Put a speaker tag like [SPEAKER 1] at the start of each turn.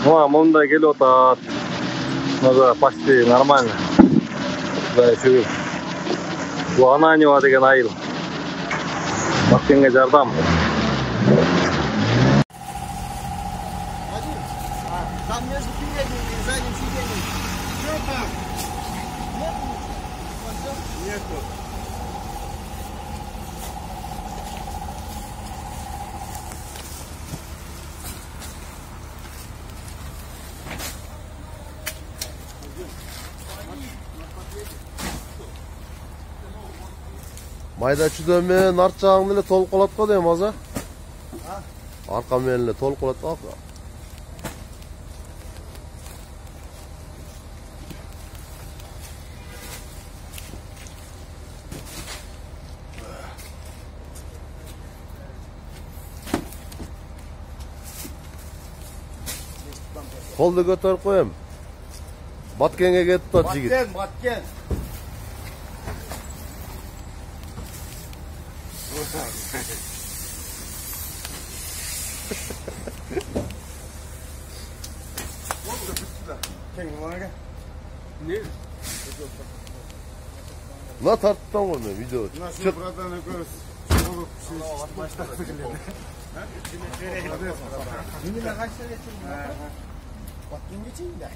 [SPEAKER 1] Мында келіп отат. Мына почти нормально. Құдай шүкір. Бұл Ананьева деген айыл. Баткенге жардам.
[SPEAKER 2] Там между передним и задним сиденьем. Что там? Нету.
[SPEAKER 3] Майда чүдөм менен арт жагыңды эле толук болот го дейм аза. Арка менен эле толук болот го. Koldu götürüp koyayım. Batkenge gitti o jigit.
[SPEAKER 2] Batken.
[SPEAKER 3] Na tarttan koyma video.
[SPEAKER 2] Наши братаны көрүс. Баткенге чейин да.